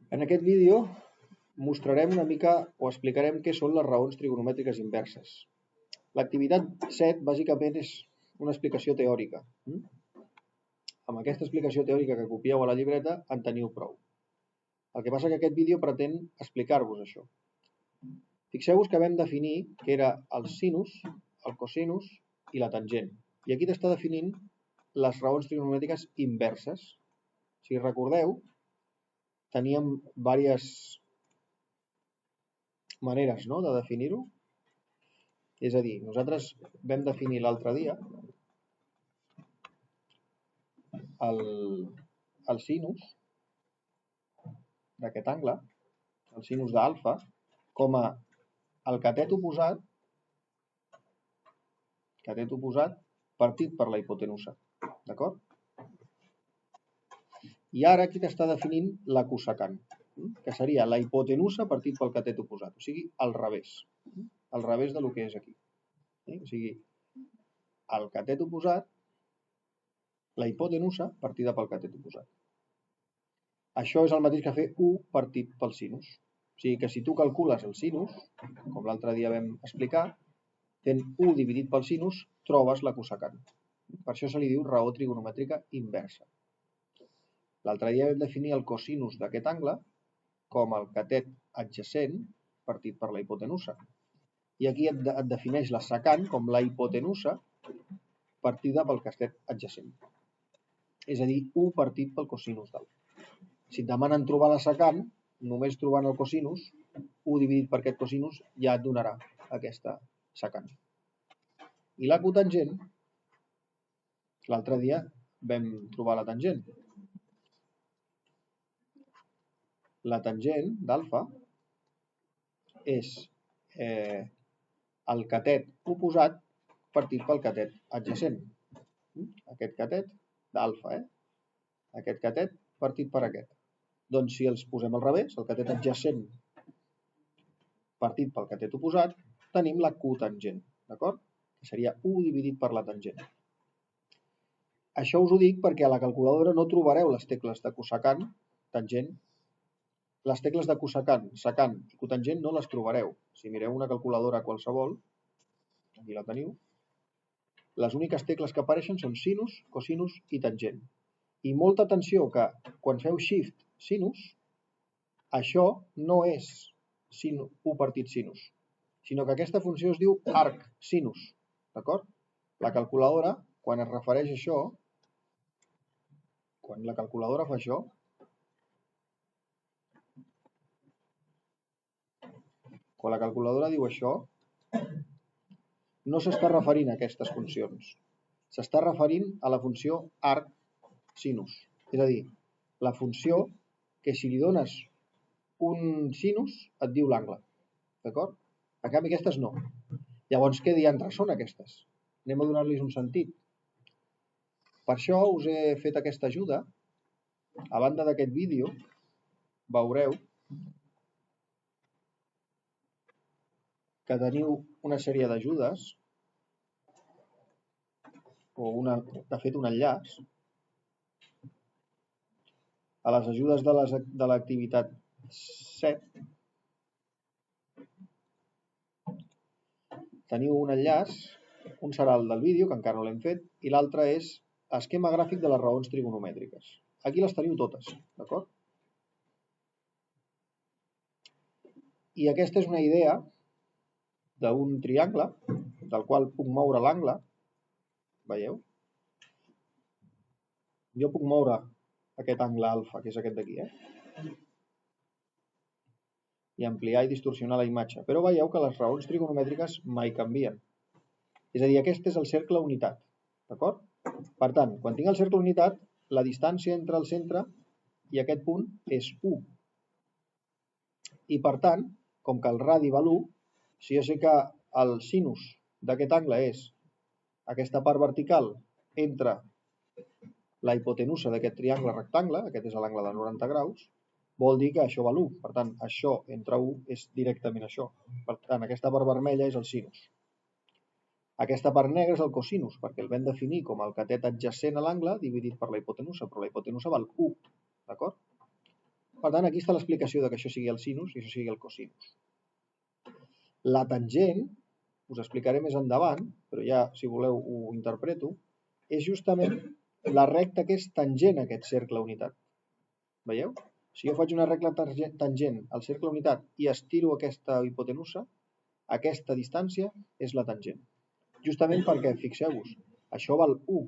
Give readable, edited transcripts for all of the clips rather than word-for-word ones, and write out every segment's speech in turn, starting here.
En aquest vídeo mostrarem una mica o explicarem què són les raons trigonomètriques inverses. L'activitat 7 bàsicament és una explicació teòrica. Amb aquesta explicació teòrica que copieu a la llibreta en teniu prou. El que passa que aquest vídeo pretén explicar-vos això. Fixeu-vos que vam definir que era el sinus, el cosinus i la tangent. I aquí t'està definint les raons trigonomètriques inverses. Si recordeu, teníem diverses maneres de definir-ho. És a dir, nosaltres vam definir l'altre dia el sinus d'aquest angle, el sinus d'alfa, com a el catet oposat partit per la hipotenusa. D'acord? I ara aquí t'està definint la cosecant, que seria la hipotenusa partit pel catet oposat, o sigui, al revés del que és aquí. O sigui, el catet oposat, la hipotenusa partida pel catet oposat. Això és el mateix que fer 1 partit pel sinus. O sigui que si tu calcules el sinus, com l'altre dia vam explicar, fent 1 dividit pel sinus, trobes la cosecant. Per això se li diu raó trigonomètrica inversa. L'altre dia vam definir el cosinus d'aquest angle com el catet adjacent partit per la hipotenusa. I aquí et defineix la secant com la hipotenusa partida pel catet adjacent. És a dir, 1 partit pel cosinus d'alfa. Si et demanen trobar la secant, només trobant el cosinus, 1 dividit per aquest cosinus ja et donarà aquesta secant. I la cotangent, l'altre dia vam trobar la tangent. La tangent d'alfa és el catet oposat partit pel catet adjacent. Aquest catet d'alfa, aquest catet partit per aquest. Doncs si els posem al revés, el catet adjacent partit pel catet oposat, tenim la cotangent, d'acord? Que seria 1 dividit per la tangent. Això us ho dic perquè a la calculadora no trobareu les tecles de cosecant, tangent. Les tecles de cosecant, secant i cotangent no les trobareu. Si mireu una calculadora qualsevol, aquí la teniu, les úniques tecles que apareixen són sinus, cosinus i tangent. I molta atenció que quan feu shift sinus, això no és 1 partit sinus, sinó que aquesta funció es diu arc sinus, d'acord? La calculadora, quan es refereix a això, quan la calculadora fa això, quan la calculadora diu això, no s'està referint a aquestes funcions. S'està referint a la funció arc sinus. És a dir, la funció que si li dones un sinus et diu l'angle. D'acord? En canvi aquestes no. Llavors què diantre són aquestes? Anem a donar-los un sentit. Per això us he fet aquesta ajuda. A banda d'aquest vídeo veureu que teniu una sèrie d'ajudes o de fet un enllaç a les ajudes de l'activitat 7. Teniu un enllaç, un serà el del vídeo, que encara no l'hem fet, i l'altre és esquema gràfic de les raons trigonomètriques. Aquí les teniu totes, d'acord? I aquesta és una idea d'un triangle, del qual puc moure l'angle. Veieu? Jo puc moure aquest angle alfa, que és aquest d'aquí, i ampliar i distorsionar la imatge. Però veieu que les raons trigonomètriques mai canvien. És a dir, aquest és el cercle unitat, d'acord? Per tant, quan tinc el cercle unitat, la distància entre el centre i aquest punt és 1. I per tant, com que el radi val 1, si jo sé que el sinus d'aquest angle és aquesta part vertical entre la hipotenusa d'aquest triangle rectangle, aquest és l'angle de 90 graus, vol dir que això val 1. Per tant, això entre 1 és directament això. Per tant, aquesta part vermella és el sinus. Aquesta part negra és el cosinus, perquè el vam definir com el catet adjacent a l'angle dividit per la hipotenusa, però la hipotenusa val 1. D'acord? Per tant, aquí està l'explicació de que això sigui el sinus i això sigui el cosinus. La tangent, us explicaré més endavant, però ja, si voleu, ho interpreto, és justament la recta que és tangent a aquest cercle unitat. Veieu? Si jo faig una recta tangent al cercle unitat i estiro aquesta hipotenusa, aquesta distància és la tangent. Justament perquè, fixeu-vos, això val 1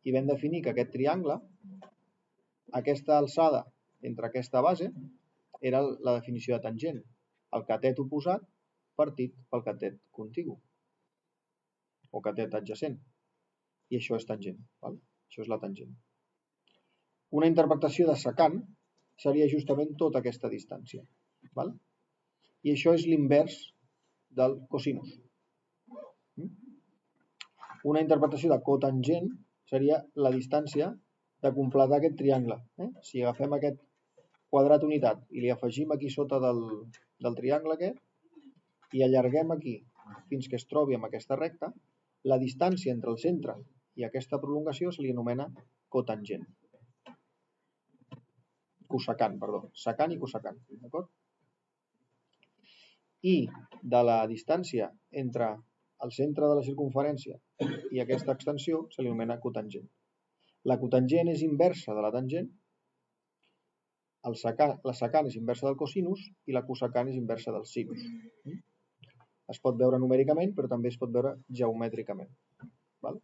i vam definir que aquest triangle, aquesta alçada entre aquesta base, era la definició de tangent. El catet oposat partit pel catet contigu o catet adjacent. I això és tangent. Val? Això és la tangent. Una interpretació de secant seria justament tota aquesta distància. Val? I això és l'invers del cosinus. Una interpretació de cotangent seria la distància de completar aquest triangle. Si agafem aquest quadrat unitat i li afegim aquí sota del triangle aquest i allarguem aquí fins que es trobi amb aquesta recta, la distància entre el centre i aquesta prolongació se li anomena cotangent. Cosecant, perdó. Secant i cosecant. D'acord? I de la distància entre el centre de la circumferència i aquesta extensió se li anomena cotangent. La cotangent és inversa de la tangent, la secant és inversa del cosinus i la cosecant és inversa del sinus. Es pot veure numèricament, però també es pot veure geomètricament. Val?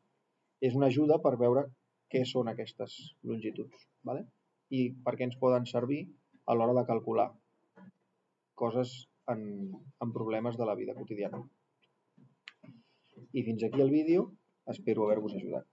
És una ajuda per veure què són aquestes longituds. Val? I per què ens poden servir a l'hora de calcular coses en problemes de la vida quotidiana. I fins aquí el vídeo. Espero haver-vos ajudat.